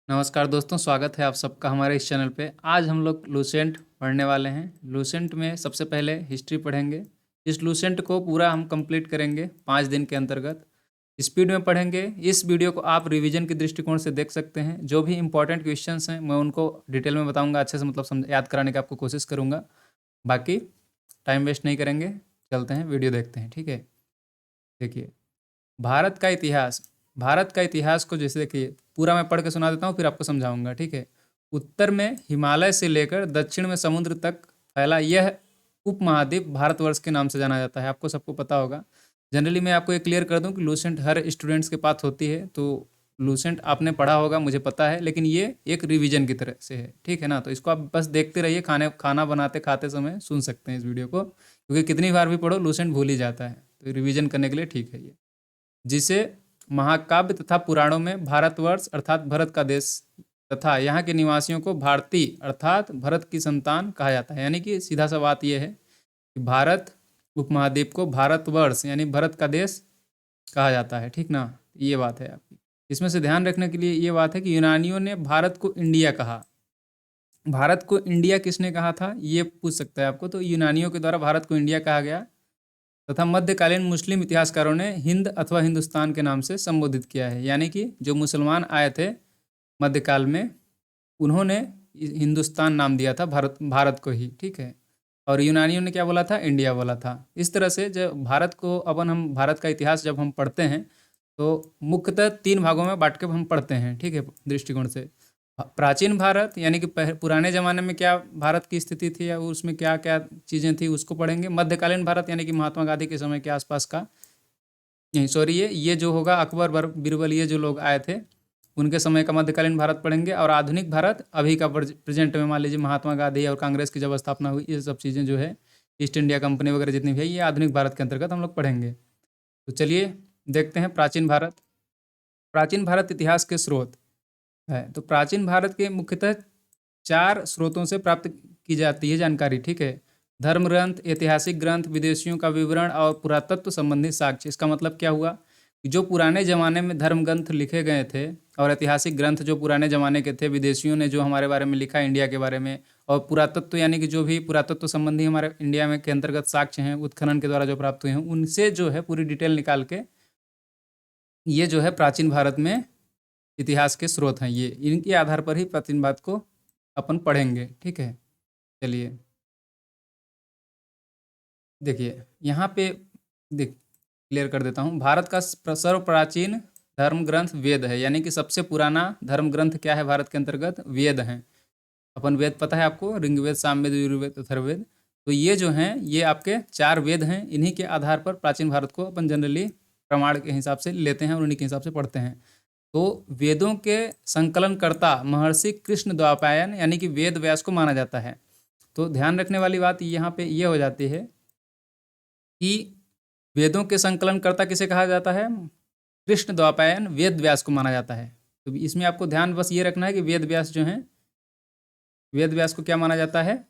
नमस्कार दोस्तों, स्वागत है आप सबका हमारे इस चैनल पे। आज हम लोग लूसेंट पढ़ने वाले हैं। लूसेंट में सबसे पहले हिस्ट्री पढ़ेंगे। इस लूसेंट को पूरा हम कंप्लीट करेंगे 5 दिन के अंतर्गत। स्पीड में पढ़ेंगे। इस वीडियो को आप रिवीजन के दृष्टिकोण से देख सकते हैं। जो भी इंपॉर्टेंट क्वेश्चंस हैं मैं उनको डिटेल में बताऊँगा, अच्छे से मतलब याद कराने की आपको कोशिश करूँगा। बाकी टाइम वेस्ट नहीं करेंगे, चलते हैं वीडियो देखते हैं। ठीक है, देखिए भारत का इतिहास को जैसे देखिए, पूरा मैं पढ़ के सुना देता हूँ फिर आपको समझाऊंगा। ठीक है। उत्तर में हिमालय से लेकर दक्षिण में समुद्र तक फैला यह उपमहाद्वीप भारतवर्ष के नाम से जाना जाता है। आपको सबको पता होगा। जनरली मैं आपको ये क्लियर कर दूं कि लूसेंट हर स्टूडेंट्स के पास होती है, तो लूसेंट आपने पढ़ा होगा, मुझे पता है, लेकिन ये एक रिवीजन की तरह से है। ठीक है ना, तो इसको आप बस देखते रहिए। खाना बनाते खाते समय सुन सकते हैं इस वीडियो को, क्योंकि कितनी बार भी पढ़ो लूसेंट भूल ही जाता है, तो रिवीजन करने के लिए ठीक है ये। जिसे महाकाव्य तथा पुराणों में भारतवर्ष अर्थात भरत का देश तथा यहाँ के निवासियों को भारतीय अर्थात भरत की संतान कहा जाता है। यानी कि सीधा सा बात यह है कि भारत उपमहाद्वीप को भारतवर्ष यानी भरत का देश कहा जाता है। ठीक ना, ये बात है आपकी। इसमें से ध्यान रखने के लिए ये बात है कि यूनानियों ने भारत को इंडिया कहा। भारत को इंडिया किसने कहा था ये पूछ सकता है आपको, तो यूनानियों के द्वारा भारत को इंडिया कहा गया तथा मध्यकालीन मुस्लिम इतिहासकारों ने हिंद अथवा हिंदुस्तान के नाम से संबोधित किया है। यानी कि जो मुसलमान आए थे मध्यकाल में, उन्होंने हिंदुस्तान नाम दिया था भारत को ही। ठीक है। और यूनानियों ने क्या बोला था, इंडिया बोला था। इस तरह से जब भारत को अपन हम भारत का इतिहास जब हम पढ़ते हैं तो मुख्यतः 3 भागों में बांट के हम पढ़ते हैं। ठीक है, दृष्टिकोण से प्राचीन भारत यानी कि पुराने ज़माने में क्या भारत की स्थिति थी या उसमें क्या क्या चीज़ें थी उसको पढ़ेंगे। मध्यकालीन भारत यानी कि महात्मा गांधी के समय के आसपास का, नहीं सॉरी, ये जो होगा अकबर बीरबल ये जो लोग आए थे उनके समय का मध्यकालीन भारत पढ़ेंगे। और आधुनिक भारत अभी का प्रेजेंट में, मान लीजिए महात्मा गांधी और कांग्रेस की जब स्थापना हुई, ये सब चीज़ें जो है ईस्ट इंडिया कंपनी वगैरह जितनी भी है, ये आधुनिक भारत के अंतर्गत हम लोग पढ़ेंगे। तो चलिए देखते हैं प्राचीन भारत। प्राचीन भारत इतिहास के स्रोत है। तो प्राचीन भारत के मुख्यतः 4 स्रोतों से प्राप्त की जाती है जानकारी। ठीक है, धर्म ग्रंथ, ऐतिहासिक ग्रंथ, विदेशियों का विवरण और पुरातत्व संबंधी साक्ष्य। इसका मतलब क्या हुआ कि जो पुराने ज़माने में धर्म ग्रंथ लिखे गए थे और ऐतिहासिक ग्रंथ जो पुराने ज़माने के थे, विदेशियों ने जो हमारे बारे में लिखा इंडिया के बारे में, और पुरातत्व यानी कि जो भी पुरातत्व संबंधी हमारे इंडिया में के अंतर्गत साक्ष्य हैं उत्खनन के द्वारा जो प्राप्त हुए हैं, उनसे जो है पूरी डिटेल निकाल के ये जो है प्राचीन भारत में इतिहास के स्रोत हैं। ये इनके आधार पर ही प्राचीन भारत को अपन पढ़ेंगे। ठीक है, चलिए देखिए यहाँ पे देख क्लियर कर देता हूँ। भारत का सर्व प्राचीन धर्म ग्रंथ वेद है। यानी कि सबसे पुराना धर्म ग्रंथ क्या है भारत के अंतर्गत, वेद हैं। अपन वेद पता है आपको, ऋग्वेद, सामवेद, यजुर्वेद, अथर्ववेद। तो ये जो हैं ये आपके 4 वेद हैं। इन्हीं के आधार पर प्राचीन भारत को अपन जनरली प्रमाण के हिसाब से लेते हैं और उन्हीं के हिसाब से पढ़ते हैं। तो वेदों के संकलनकर्ता महर्षि कृष्ण द्वापायन यानी कि वेद व्यास को माना जाता है। तो ध्यान रखने वाली बात यहाँ पे ये हो जाती है कि वेदों के संकलनकर्ता किसे कहा जाता है, कृष्ण द्वापायन वेद व्यास को माना जाता है। तो इसमें आपको ध्यान बस ये रखना है कि वेद व्यास जो हैं, वेद व्यास को क्या माना जाता है,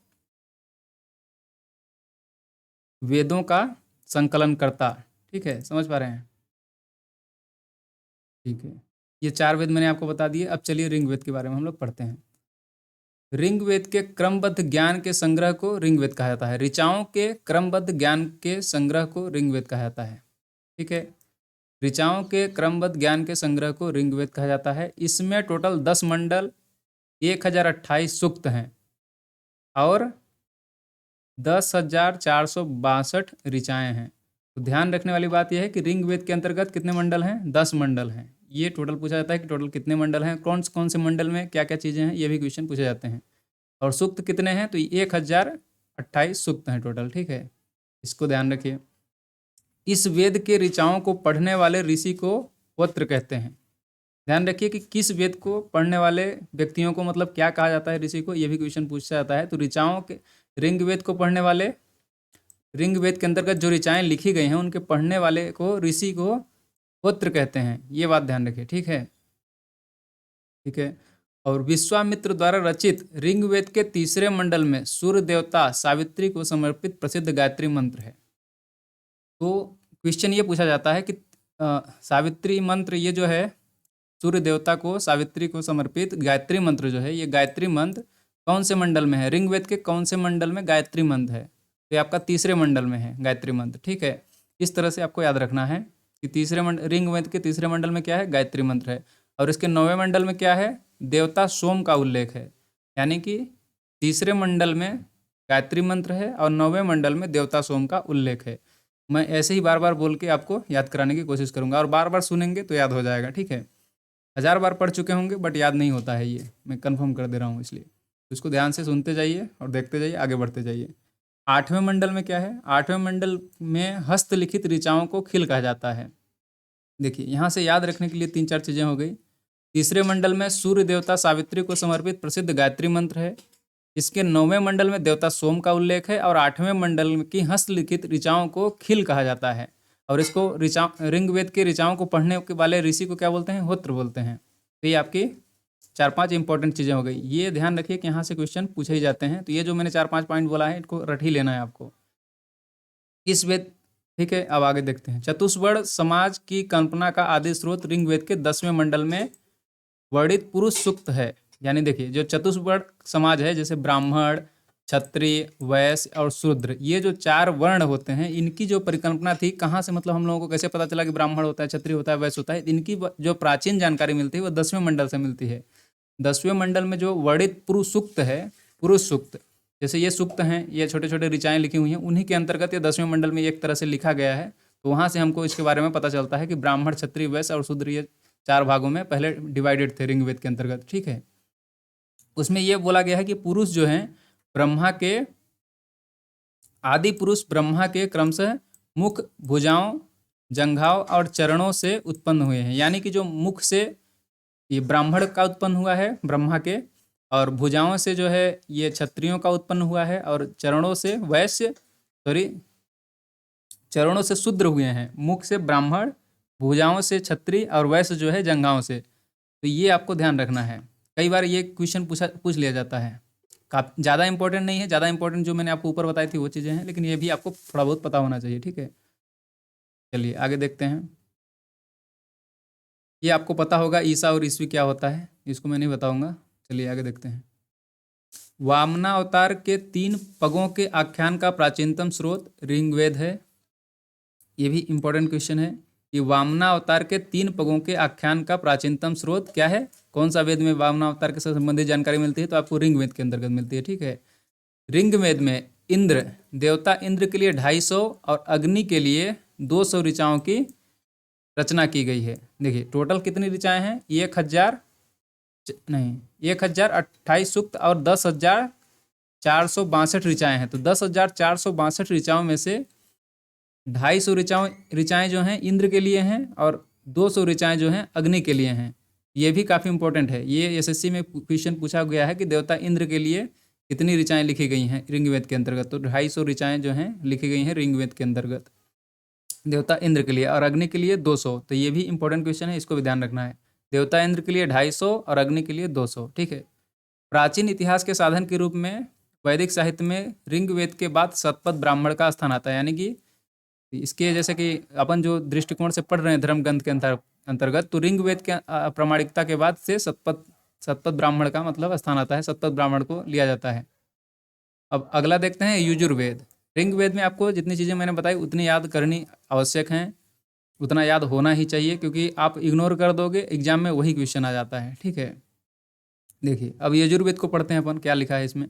वेदों का संकलनकर्ता। ठीक है, समझ पा रहे हैं। ठीक है, ये 4 वेद मैंने आपको बता दिए। अब चलिए ऋग्वेद के बारे में हम लोग पढ़ते हैं। ऋग्वेद के क्रमबद्ध ज्ञान के संग्रह को ऋग्वेद कहा जाता है। ऋचाओं के क्रमबद्ध ज्ञान के संग्रह को ऋग्वेद कहा जाता है। ठीक है, ऋचाओं के क्रमबद्ध ज्ञान के संग्रह को ऋग्वेद कहा जाता है। इसमें टोटल 10 मंडल, 1028 सूक्त हैं और 10,462 ऋचाएँ हैं। तो ध्यान रखने वाली बात यह है कि ऋग्वेद के अंतर्गत कितने मंडल हैं, 10 मंडल हैं। ये टोटल पूछा जाता है कि टोटल कितने मंडल हैं, कौन कौन से मंडल में क्या क्या चीज़ें हैं, ये भी क्वेश्चन पूछे जाते हैं। और सूक्त कितने हैं, तो 1028 सूक्त हैं टोटल। ठीक है, इसको ध्यान रखिए। इस वेद के ऋचाओं को पढ़ने वाले ऋषि को होत्र कहते हैं। ध्यान रखिए कि किस वेद को पढ़ने वाले व्यक्तियों को मतलब क्या कहा जाता है, ऋषि को, ये भी क्वेश्चन पूछा जाता है। तो ऋचाओं के, ऋग्वेद को पढ़ने वाले, ऋग्वेद के अंतर्गत जो ऋचाएँ लिखी गई हैं उनके पढ़ने वाले को, ऋषि को होत्र कहते हैं। ये बात ध्यान रखिए। ठीक है, ठीक है। और विश्वामित्र द्वारा रचित ऋग्वेद के 3रे मंडल में सूर्य देवता सावित्री को समर्पित प्रसिद्ध गायत्री मंत्र है। तो क्वेश्चन ये पूछा जाता है कि सावित्री मंत्र ये जो है सूर्य देवता को सावित्री को समर्पित गायत्री मंत्र जो है, ये गायत्री मंत्र कौन से मंडल में है, ऋग्वेद के कौन से मंडल में गायत्री मंत्र है, तो ये आपका तीसरे मंडल में है गायत्री मंत्र, ठीक है। इस तरह से आपको याद रखना है कि तीसरे मंडल, ऋग्वेद के तीसरे मंडल में क्या है, गायत्री मंत्र है, और इसके 9वें मंडल में क्या है, देवता सोम का उल्लेख है। यानी कि तीसरे मंडल में गायत्री मंत्र है और 9वें मंडल में देवता सोम का उल्लेख है। मैं ऐसे ही बार बार बोल के आपको याद कराने की कोशिश करूंगा, और बार बार सुनेंगे तो याद हो जाएगा, ठीक है। 1000 बार पढ़ चुके होंगे बट याद नहीं होता है, ये मैं कंफर्म कर दे रहा हूँ, इसलिए तो इसको ध्यान से सुनते जाइए और देखते जाइए, आगे बढ़ते जाइए। 8वें मंडल में क्या है, 8वें मंडल में हस्तलिखित ऋचाओं को खिल कहा जाता है। देखिए यहाँ से याद रखने के लिए 3-4 चीज़ें हो गई। तीसरे मंडल में सूर्य देवता सावित्री को समर्पित प्रसिद्ध गायत्री मंत्र है। इसके 9वें मंडल में देवता सोम का उल्लेख है, और 8वें मंडल की हस्तलिखित ऋचाओं को खिल कहा जाता है, और इसको ऋग्वेद के ऋचाओं को पढ़ने के वाले ऋषि को क्या बोलते हैं, होत्र बोलते हैं। तो ये आपकी 4-5 इंपॉर्टेंट चीज़ें हो गई। ये ध्यान रखिए कि यहाँ से क्वेश्चन पूछे ही जाते हैं, तो ये जो मैंने 4-5 पॉइंट बोला है इनको रट ही लेना है आपको इस वेद, ठीक है। अब आगे देखते हैं। चतुष्वर्ण समाज की कल्पना का आदि स्रोत ऋग्वेद के 10वें मंडल में वर्णित पुरुष सूक्त है। यानी देखिए जो चतुष्वर्ण समाज है, जैसे ब्राह्मण, क्षत्रिय, वैश्य और शूद्र, ये जो 4 वर्ण होते हैं, इनकी जो परिकल्पना थी, कहाँ से मतलब हम लोगों को कैसे पता चला कि ब्राह्मण होता है, क्षत्रिय होता है, वैश्य होता है, इनकी जो प्राचीन जानकारी मिलती है वो 10वें मंडल से मिलती है। 10वें मंडल में जो वर्णित पुरुष सूक्त है, पुरुष सूक्त, जैसे ये सूक्त हैं, ये छोटे छोटे ऋचाएँ लिखी हुई हैं, उन्हीं के अंतर्गत ये 10वें मंडल में एक तरह से लिखा गया है। तो वहाँ से हमको इसके बारे में पता चलता है कि ब्राह्मण, क्षत्रिय, वैश्य और शूद्र, ये 4 भागों में पहले डिवाइडेड थे ऋग्वेद के अंतर्गत, ठीक है। उसमें यह बोला गया है कि पुरुष जो हैं ब्रह्मा के, आदि पुरुष ब्रह्मा के क्रमशः मुख, भुजाओं, जंघाओं और चरणों से उत्पन्न हुए हैं। यानी कि जो मुख से ये ब्राह्मण का उत्पन्न हुआ है, ब्रह्मा के, और भुजाओं से जो है ये क्षत्रियों का उत्पन्न हुआ है, और चरणों से वैश्य, चरणों से शूद्र हुए हैं। मुख से ब्राह्मण, भुजाओं से क्षत्रिय, और वैश्य जो है जंघाओं से। तो ये आपको ध्यान रखना है। कई बार ये क्वेश्चन पूछ लिया जाता है। काफ़ी ज़्यादा इंपॉर्टेंट नहीं है, ज़्यादा इंपॉर्टेंट जो मैंने आपको ऊपर बताई थी वो चीज़ें हैं, लेकिन ये भी आपको थोड़ा बहुत पता होना चाहिए, ठीक है। चलिए आगे देखते हैं। ये आपको पता होगा ईसा और ईस्वी क्या होता है, इसको मैं नहीं बताऊंगा। चलिए आगे देखते हैं। वामनावतार के 3 पगों के आख्यान का प्राचीनतम स्रोत ऋग्वेद है। ये भी इंपॉर्टेंट क्वेश्चन है कि वामनावतार के 3 पगों के आख्यान का प्राचीनतम स्रोत क्या है, कौन सा वेद में वामनावतार के साथ संबंधित जानकारी मिलती है, तो आपको ऋग्वेद के अंतर्गत मिलती है, ठीक है। ऋग्वेद में इंद्र, देवता इंद्र के लिए 250 और अग्नि के लिए 200 ऋचाओं की रचना की गई है। देखिए टोटल कितनी ऋचाएँ हैं, 1028 सूक्त और 10,462 ऋचाएँ हैं। तो 10,462 ऋचाओं में से 250 ऋचाएँ जो हैं इंद्र के लिए हैं, और 200 ऋचाएँ जो हैं अग्नि के लिए हैं। ये भी काफ़ी इंपॉर्टेंट है। ये एसएससी में क्वेश्चन पूछा गया है कि देवता इंद्र के लिए कितनी ऋचाएँ लिखी गई हैं ऋग्वेद के अंतर्गत। तो 250 ऋचाएँ जो हैं लिखी गई हैं ऋग्वेद के अंतर्गत देवता इंद्र के लिए, और अग्नि के लिए 200। तो ये भी इंपॉर्टेंट क्वेश्चन है, इसको भी ध्यान रखना है। देवता इंद्र के लिए 250 और अग्नि के लिए 200, ठीक है। प्राचीन इतिहास के साधन के रूप में वैदिक साहित्य में ऋग्वेद के बाद शतपथ ब्राह्मण का स्थान आता है। यानी कि इसके जैसे कि अपन जो दृष्टिकोण से पढ़ रहे हैं धर्म ग्रंथ के अंतर्गत, तो ऋग्वेद के प्रामाणिकता के बाद से शतपथ ब्राह्मण का मतलब स्थान आता है, शतपथ ब्राह्मण को लिया जाता है। अब अगला देखते हैं यजुर्वेद। ऋग्वेद में आपको जितनी चीज़ें मैंने बताई उतनी याद करनी आवश्यक हैं, उतना याद होना ही चाहिए, क्योंकि आप इग्नोर कर दोगे एग्जाम में वही क्वेश्चन आ जाता है, ठीक है। देखिए अब यजुर्वेद को पढ़ते हैं अपन, क्या लिखा है इसमें।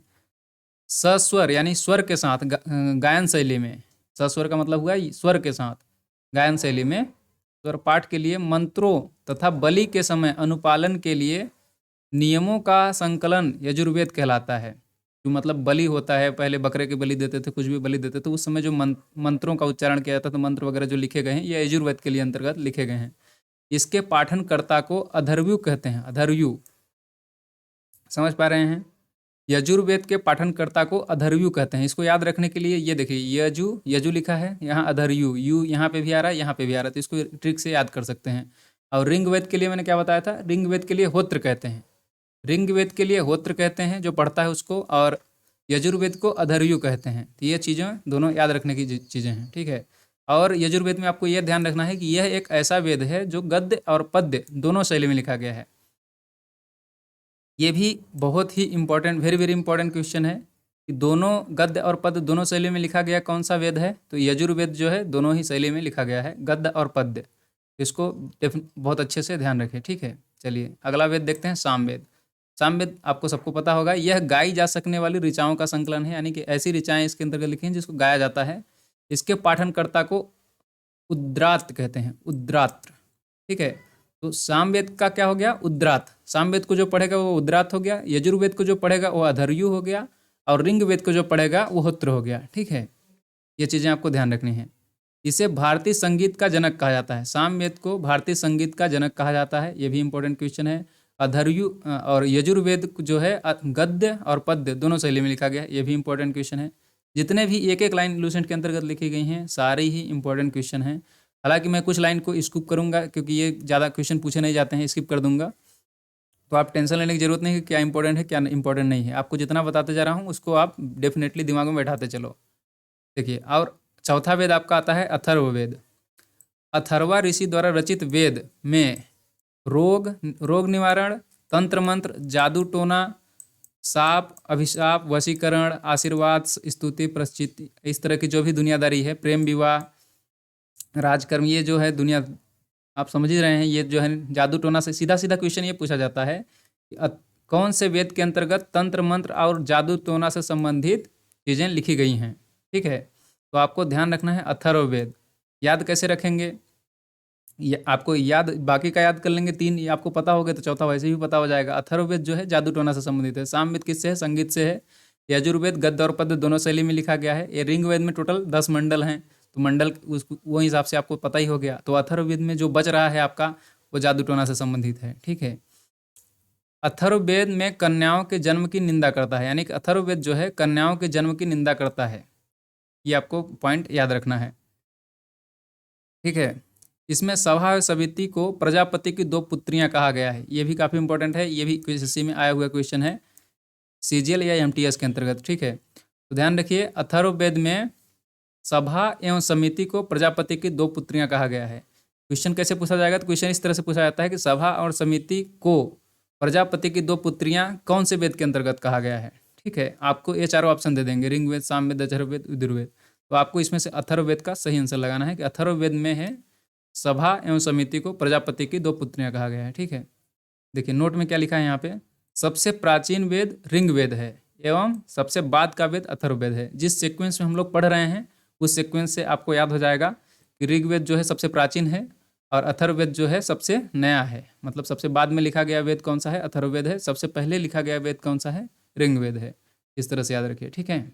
सस्वर यानी स्वर के साथ गायन शैली में, सस्वर का मतलब हुआ स्वर के साथ गायन शैली में, स्वर पाठ के लिए मंत्रों तथा बलि के समय अनुपालन के लिए नियमों का संकलन यजुर्वेद कहलाता है। जो मतलब बलि होता है, पहले बकरे की बलि देते थे, कुछ भी बलि देते थे, उस समय जो मंत्रों का उच्चारण किया जाता था, तो मंत्र वगैरह जो लिखे गए हैं ये यजुर्वेद के लिए अंतर्गत लिखे गए हैं। इसके पाठनकर्ता को अधर्व्यु कहते हैं, अधर्व्यु, समझ पा रहे हैं। यजुर्वेद के पाठनकर्ता को अधर्व्यु कहते हैं। इसको याद रखने के लिए ये देखिए यजु लिखा है, यहाँ अधर्यु, यू यहाँ पे भी आ रहा है, यहाँ पे भी आ रहा है, तो इसको ट्रिक से याद कर सकते हैं। और ऋग्वेद के लिए मैंने क्या बताया था, ऋग्वेद के लिए होत्र कहते हैं, ऋग्वेद के लिए होत्र कहते हैं जो पढ़ता है उसको, और यजुर्वेद को अधर्व्यु कहते हैं। तो ये चीज़ें दोनों याद रखने की चीज़ें हैं, ठीक है। और यजुर्वेद में आपको यह ध्यान रखना है कि यह एक ऐसा वेद है जो गद्य और पद्य दोनों शैली में लिखा गया है। ये भी बहुत ही important, very very important question है कि दोनों गद्य और पद्य दोनों शैली में लिखा गया कौन सा वेद है, तो यजुर्वेद जो है दोनों ही शैली में लिखा गया है, गद्य और पद्य। इसको बहुत अच्छे से ध्यान रखें, ठीक है। चलिए अगला वेद देखते हैं, सामवेद। सामवेद आपको सबको पता होगा, यह गाई जा सकने वाली ऋचाओं का संकलन है, यानी कि ऐसी ऋचाएं इसके अंतर्गत लिखी हैं जिसको गाया जाता है। इसके पाठनकर्ता को उद्रात कहते हैं, उद्रात्र, ठीक है। तो सामवेद का क्या हो गया, उद्रात। सामवेद को जो पढ़ेगा वो उद्रात हो गया, यजुर्वेद को जो पढ़ेगा वो अधर्यु हो गया, और ऋग्वेद को जो पढ़ेगा वो होत्र हो गया, ठीक है। ये चीज़ें आपको ध्यान रखनी है। इसे भारतीय संगीत का जनक कहा जाता है, सामवेद को भारतीय संगीत का जनक कहा जाता है, ये भी इंपॉर्टेंट क्वेश्चन है। अधर्यु और यजुर्वेद जो है गद्य और पद्य दोनों शैली में लिखा गया है, ये भी इंपॉर्टेंट क्वेश्चन है। जितने भी एक एक लाइन लूसेंट के अंतर्गत लिखी गई हैं सारे ही इंपॉर्टेंट क्वेश्चन हैं। हालांकि मैं कुछ लाइन को स्किप करूंगा क्योंकि ये ज़्यादा क्वेश्चन पूछे नहीं जाते हैं, स्किप कर दूंगा। तो आप टेंशन लेने की जरूरत नहीं है कि क्या इंपॉर्टेंट है क्या इंपॉर्टेंट नहीं है, आपको जितना बताते जा रहा हूँ उसको आप डेफिनेटली दिमाग में बैठाते चलो। देखिए, और चौथा वेद आपका आता है अथर्ववेद। अथर्वा ऋषि द्वारा रचित वेद में रोग निवारण, तंत्र मंत्र, जादू टोना, साप, अभिशाप, वशीकरण, आशीर्वाद, स्तुति, प्रश्चिति, इस तरह की जो भी दुनियादारी है, प्रेम विवाह, राजकर्म, ये जो है दुनिया, आप समझ ही रहे हैं, ये जो है जादू टोना से सीधा सीधा क्वेश्चन ये पूछा जाता है कि कौन से वेद के अंतर्गत तंत्र मंत्र और जादू टोना से संबंधित चीज़ें लिखी गई हैं, ठीक है। तो आपको ध्यान रखना है अथर्ववेद। याद कैसे रखेंगे, आपको याद, बाकी का याद कर लेंगे, तीन आपको पता हो गया तो चौथा वैसे भी पता हो जाएगा। अथर्ववेद जो है जादू टोना से संबंधित है, सामवेद किससे है, संगीत से है। यजुर्वेद गद्य और पद्य दोनों शैली में लिखा गया है। ये ऋग्वेद में टोटल 10 मंडल हैं, तो मंडल वो हिसाब से आपको पता ही हो गया। तो अथर्ववेद में जो बच रहा है आपका वो जादू टोना से संबंधित है, ठीक है। अथर्ववेद में कन्याओं के जन्म की निंदा करता है, यानी कि अथर्ववेद जो है कन्याओं के जन्म की निंदा करता है, ये आपको पॉइंट याद रखना है, ठीक है। इसमें सभा और समिति को प्रजापति की 2 पुत्रियां कहा गया है, ये भी काफ़ी इंपॉर्टेंट है, ये भी एसएससी में आया हुआ क्वेश्चन है, सीजीएल या एमटीएस के अंतर्गत, ठीक है। तो ध्यान रखिए, अथर्ववेद में सभा एवं समिति को प्रजापति की 2 पुत्रियां कहा गया है। क्वेश्चन कैसे पूछा जाएगा, तो क्वेश्चन इस तरह से पूछा जाता है कि सभा और समिति को प्रजापति की 2 पुत्रियां कौन से वेद के अंतर्गत कहा गया है, ठीक है। आपको ये चारों ऑप्शन दे देंगे, ऋग्वेद, सामवेद, अथर्ववेद, यजुर्वेद। तो आपको इसमें से अथर्ववेद का सही आंसर लगाना है कि अथर्ववेद में है सभा एवं समिति को प्रजापति की 2 पुत्रियां कहा गया है, ठीक है। देखिए नोट में क्या लिखा है यहाँ पे, सबसे प्राचीन वेद ऋग्वेद है एवं सबसे बाद का वेद अथर्ववेद है। जिस सीक्वेंस में हम लोग पढ़ रहे हैं उस सीक्वेंस से आपको याद हो जाएगा कि ऋग्वेद जो है सबसे प्राचीन है और अथर्ववेद जो है सबसे नया है, मतलब सबसे बाद में लिखा गया वेद कौन सा है, अथर्ववेद है। सबसे पहले लिखा गया वेद कौन सा है, ऋग्वेद है। इस तरह से याद रखिए, ठीक है।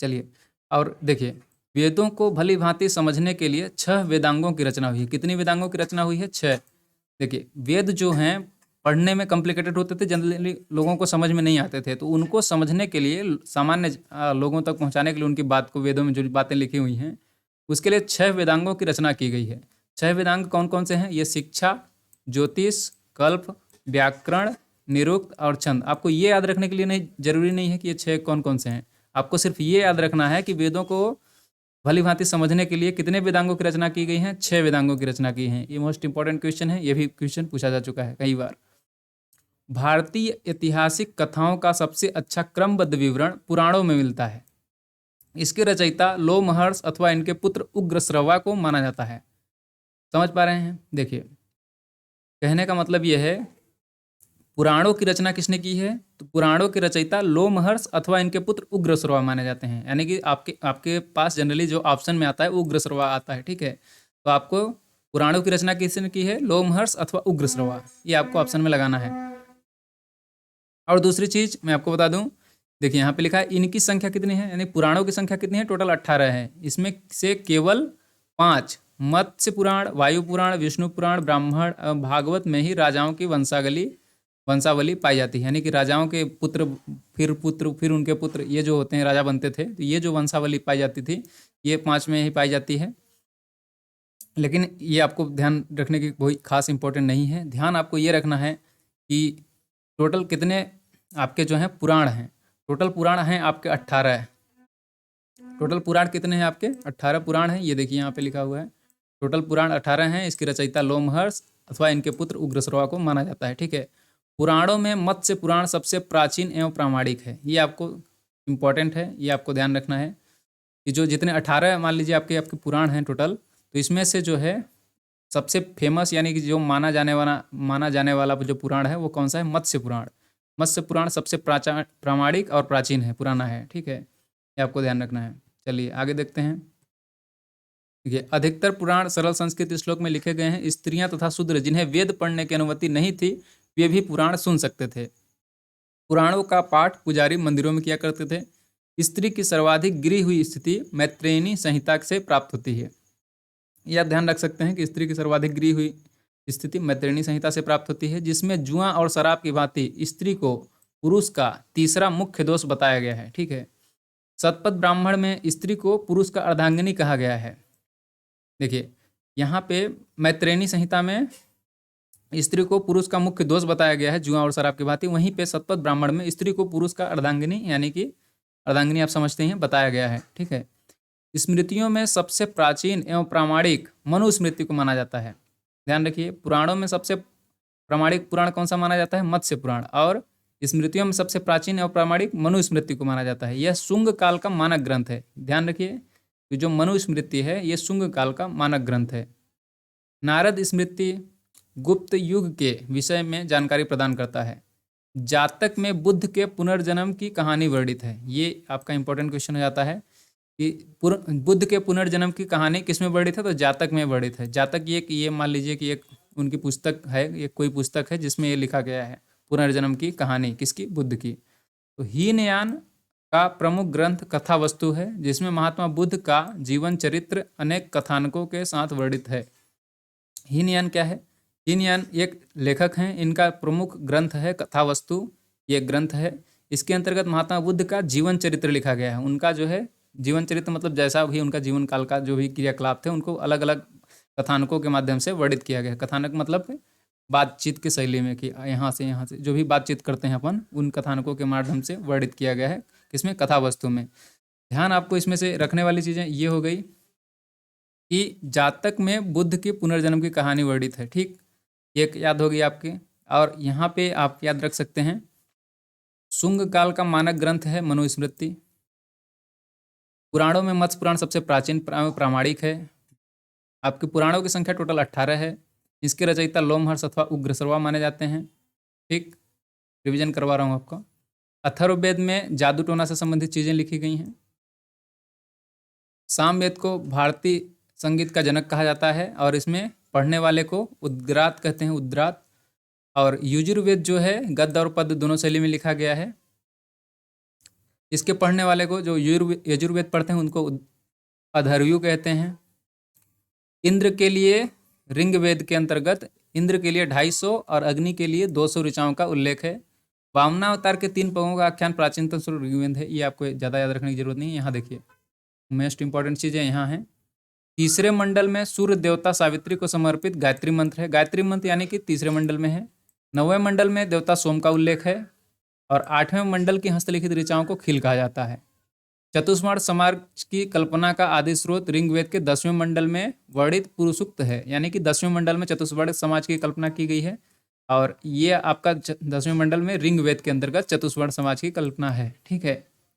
चलिए, और देखिए, वेदों को भली भांति समझने के लिए 6 वेदांगों की रचना हुई है। कितनी वेदांगों की रचना हुई है, 6। देखिए, वेद जो हैं पढ़ने में कॉम्प्लिकेटेड होते थे, जनरली लोगों को समझ में नहीं आते थे, तो उनको समझने के लिए, सामान्य लोगों तक पहुंचाने के लिए उनकी बात को, वेदों में जो बातें लिखी हुई हैं उसके लिए 6 वेदांगों की रचना की गई है। 6 वेदांग कौन कौन से हैं, ये शिक्षा, ज्योतिष, कल्प, व्याकरण, निरुक्त और छंद। आपको ये याद रखने के लिए नहीं, जरूरी नहीं है कि ये 6 कौन कौन से हैं, आपको सिर्फ ये याद रखना है कि वेदों को भली भांति समझने के लिए कितने वेदांगों की रचना की गई है, 6 वेदांगों की रचना की है। ये मोस्ट इंपॉर्टेंट क्वेश्चन है, ये भी क्वेश्चन पूछा जा चुका है कई बार। भारतीय ऐतिहासिक कथाओं का सबसे अच्छा क्रमबद्ध विवरण पुराणों में मिलता है। इसके रचयिता लोमहर्ष अथवा इनके पुत्र उग्रश्रवा को माना जाता है। समझ पा रहे हैं, देखिए कहने का मतलब यह है, पुराणों की रचना किसने की है, तो पुराणों के रचयिता लोमहर्ष अथवा इनके पुत्र उग्रश्रवा माने जाते हैं। यानी कि आपके पास जनरली जो ऑप्शन में आता है वो उग्रश्रवा आता है, ठीक है। तो आपको पुराणों की रचना किसने की है, लोमहर्ष अथवा उग्रश्रवा, ये आपको ऑप्शन में लगाना है। और दूसरी चीज मैं आपको बता दूं, देखिए यहाँ पे लिखा है इनकी संख्या कितनी है, यानी पुराणों की संख्या कितनी है, टोटल 18 है। इसमें से केवल 5 मत्स्य पुराण, वायु पुराण, विष्णु पुराण, ब्राह्मण, भागवत में ही राजाओं की वंशावली पाई जाती है। यानी कि राजाओं के पुत्र फिर उनके पुत्र, ये जो होते हैं राजा बनते थे, तो ये जो वंशावली पाई जाती थी ये 5 में ही पाई जाती है। लेकिन ये आपको ध्यान रखने की कोई खास इंपॉर्टेंट नहीं है। ध्यान आपको ये रखना है कि टोटल कितने आपके जो हैं पुराण हैं, टोटल पुराण हैं आपके 18 है, टोटल पुराण कितने हैं आपके? 18 पुराण हैं, ये देखिए यहाँ पे लिखा हुआ है। टोटल पुराण 18 हैं। इसकी रचयिता लोमहर्ष अथवा इनके पुत्र उग्रश्रवा को माना जाता है, ठीक है। पुराणों में मत्स्य पुराण सबसे प्राचीन एवं प्रामाणिक है, ये आपको इम्पोर्टेंट है, ये आपको ध्यान रखना है कि जो जितने 18 मान लीजिए आपके आपके पुराण हैं टोटल, तो इसमें से जो है सबसे फेमस यानी कि जो माना जाने वाला जो पुराण है वो कौन सा है? मत्स्य पुराण। मत्स्य पुराण सबसे प्रामाणिक और प्राचीन है, पुराना है, ठीक है। ये आपको ध्यान रखना है। चलिए आगे देखते हैं। देखिए, अधिकतर पुराण सरल संस्कृत श्लोक में लिखे गए हैं। स्त्रियां तथा शूद्र जिन्हें वेद पढ़ने की अनुमति नहीं थी, वे भी पुराण सुन सकते थे। पुराणों का पाठ पुजारी मंदिरों में किया करते थे। स्त्री की सर्वाधिक गिरी हुई स्थिति मैत्रेयनी संहिता से प्राप्त होती है। यह आप ध्यान रख सकते हैं कि स्त्री की सर्वाधिक गिरी हुई स्थिति मैत्रेयनी संहिता से प्राप्त होती है, जिसमें जुआ और शराब की भांति स्त्री को पुरुष का तीसरा मुख्य दोष बताया गया है, ठीक है। शतपथ ब्राह्मण में स्त्री को पुरुष का अर्धांगिनी कहा गया है। देखिए यहाँ पे मैत्रेयनी संहिता में स्त्री को पुरुष का मुख्य दोष बताया गया है जुआ और शराब की भांति, वहीं पे शतपथ ब्राह्मण में स्त्री को पुरुष का अर्धांगिनी यानी कि अर्धांगिनी आप समझते हैं बताया गया है, ठीक है। स्मृतियों में सबसे प्राचीन एवं प्रामाणिक मनुस्मृति को माना जाता है। ध्यान रखिए, पुराणों में सबसे प्रामाणिक पुराण कौन सा माना जाता है? मत्स्य पुराण। और स्मृतियों में सबसे प्राचीन एवं प्रामाणिक मनुस्मृति को माना जाता है। यह शुंग काल का मानक ग्रंथ है। ध्यान रखिए कि जो मनुस्मृति है ये शुंग काल का मानक ग्रंथ है। नारद स्मृति गुप्त युग के विषय में जानकारी प्रदान करता है। जातक में बुद्ध के पुनर्जन्म की कहानी वर्णित है। ये आपका इंपॉर्टेंट क्वेश्चन हो जाता है कि बुद्ध के पुनर्जन्म की कहानी किस में वर्णित है? तो जातक में वर्णित है। जातक ये मान लीजिए कि एक उनकी पुस्तक है, ये कोई पुस्तक है जिसमें ये लिखा गया है पुनर्जन्म की कहानी, किसकी? बुद्ध की। तो हीनयान का प्रमुख ग्रंथ कथा वस्तु है, जिसमें महात्मा बुद्ध का जीवन चरित्र अनेक कथानकों के साथ वर्णित है। हीनयान क्या है? हीनयान एक लेखक हैं, इनका प्रमुख ग्रंथ है कथा वस्तु, ये ग्रंथ है। इसके अंतर्गत महात्मा बुद्ध का जीवन चरित्र लिखा गया है। उनका जो है जीवन चरित्र मतलब जैसा भी उनका जीवन काल का जो भी क्रियाकलाप थे उनको अलग अलग कथानकों के माध्यम से वर्णित किया गया है। कथानक मतलब बातचीत की शैली में कि यहाँ से जो भी बातचीत करते हैं अपन, उन कथानकों के माध्यम से वर्णित किया गया है। किसमें? कथा वस्तु में। ध्यान आपको इसमें से रखने वाली चीज़ें ये हो गई कि जातक में बुद्ध की पुनर्जन्म की कहानी वर्णित है, ठीक, एक याद होगी आपके। और यहाँ पे आप याद रख सकते हैं शुंग काल का मानक ग्रंथ है मनुस्मृति। पुराणों में मत्स्य पुराण सबसे प्राचीन प्रामाणिक है। आपके पुराणों की संख्या टोटल 18 है। इसके रचयिता लोमहर्ष अथवा उग्रश्रवा माने जाते हैं, ठीक। रिवीजन करवा रहा हूँ आपको। अथर्ववेद में जादू टोना से संबंधित चीज़ें लिखी गई हैं। सामवेद को भारतीय संगीत का जनक कहा जाता है और इसमें पढ़ने वाले को उद्गात कहते हैं, उद्गात। और यजुर्वेद जो है गद्य और पद्य दोनों शैली में लिखा गया है। इसके पढ़ने वाले को जो यजुर्वेद पढ़ते हैं उनको अधर्व्यु कहते हैं। इंद्र के लिए ऋग्वेद के अंतर्गत इंद्र के लिए 250 और अग्नि के लिए 200 ऋचाओं का उल्लेख है। वामनावतार के 3 पगों का आख्यान प्राचीनतम स्वरूप ऋग्वेद है। ये आपको ज़्यादा याद रखने की जरूरत नहीं है। यहाँ देखिए मोस्ट इंपॉर्टेंट चीज़ें यहाँ हैं। तीसरे मंडल में सूर्य देवता सावित्री को समर्पित गायत्री मंत्र है। गायत्री मंत्र यानी कि तीसरे मंडल में है। 9वें मंडल में देवता सोम का उल्लेख है। और 8वें मंडल की हस्तलिखित ऋचाओं को खील कहा जाता है। चतुष्वर्ण समाज की कल्पना का आदि स्रोत ऋग्वेद के 10वें मंडल में वर्णित पुरुषुक्त है, यानी कि 10वें मंडल में चतुष्वर्ण समाज की कल्पना की गई है। और ये आपका 10वें मंडल में ऋग्वेद के अंतर्गत चतुष्वर्ण समाज की कल्पना है, ठीक है।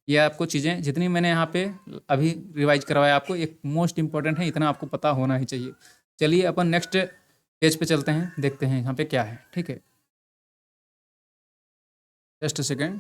ये आपको चीज़ें जितनी मैंने यहाँ पे अभी रिवाइज करवाया आपको, एक मोस्ट इंपॉर्टेंट है, इतना आपको पता होना ही चाहिए। चलिए अपन नेक्स्ट पेज पे चलते हैं, देखते हैं यहाँ पे क्या है, ठीक है। Just second.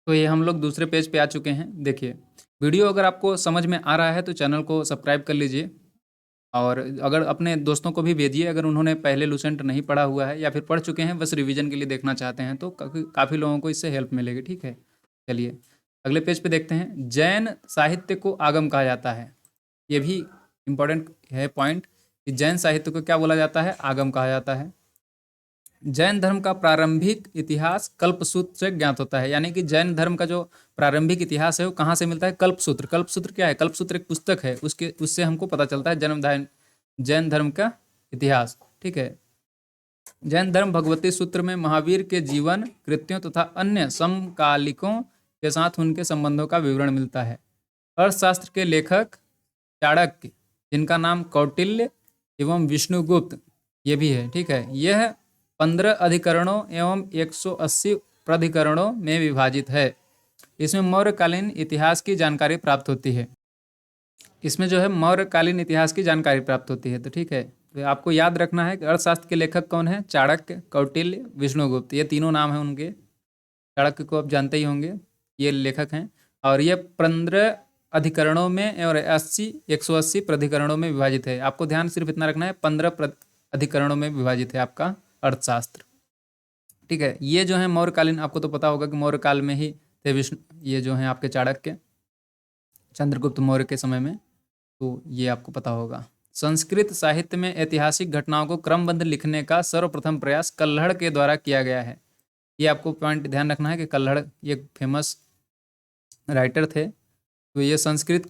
तो ये हम लोग दूसरे पेज पे आ चुके हैं। देखिए वीडियो अगर आपको समझ में आ रहा है तो चैनल को सब्सक्राइब कर लीजिए और अगर अपने दोस्तों को भी भेजिए, अगर उन्होंने पहले लूसेंट नहीं पढ़ा हुआ है या फिर पढ़ चुके हैं बस रिवीजन के लिए देखना चाहते हैं तो काफ़ी लोगों को इससे हेल्प मिलेगी, ठीक है। चलिए अगले पेज पे देखते हैं। जैन साहित्य को आगम कहा जाता है। ये भी इम्पोर्टेंट है पॉइंट कि जैन साहित्य को क्या बोला जाता है? आगम कहा जाता है। जैन धर्म का प्रारंभिक इतिहास कल्पसूत्र से ज्ञात होता है, यानी कि जैन धर्म का जो प्रारंभिक इतिहास है वो कहाँ से मिलता है? कल्पसूत्र। कल्पसूत्र क्या है? कल्पसूत्र एक पुस्तक है, उससे हमको पता चलता है जैन धर्म का इतिहास। ठीक है। जैन धर्म भगवती सूत्र में महावीर के जीवन, कृत्यों तथा अन्य समकालिकों के साथ उनके संबंधों का विवरण मिलता है। अर्थशास्त्र के लेखक चाणक्य, जिनका नाम कौटिल्य एवं विष्णुगुप्त ये भी है। ठीक है। यह 15 अधिकरणों एवं 180 प्राधिकरणों में विभाजित है। इसमें मौर्यकालीन इतिहास की जानकारी प्राप्त होती है। इसमें जो है मौर्यकालीन इतिहास की जानकारी प्राप्त होती है। तो ठीक है, तो आपको याद रखना है कि अर्थशास्त्र के लेखक कौन है? चाणक्य, कौटिल्य, विष्णुगुप्त, ये तीनों नाम हैं उनके। चाणक्य को आप जानते ही होंगे, ये लेखक हैं। और ये 15 अधिकरणों में और 180 प्राधिकरणों में विभाजित है। आपको ध्यान सिर्फ इतना रखना है, 15 अधिकरणों में विभाजित है आपका अर्थशास्त्र। ठीक है। ये जो है मौर्यकालीन, आपको तो पता होगा कि मौर्य काल में ही थे विष्णु, ये जो हैं आपके चाणक्य, चंद्रगुप्त मौर्य के समय में, तो ये आपको पता होगा। संस्कृत साहित्य में ऐतिहासिक घटनाओं को क्रमबद्ध लिखने का सर्वप्रथम प्रयास कल्हड़ के द्वारा किया गया है। ये आपको पॉइंट ध्यान रखना है कि कल्हड़ ये फेमस राइटर थे। तो ये संस्कृत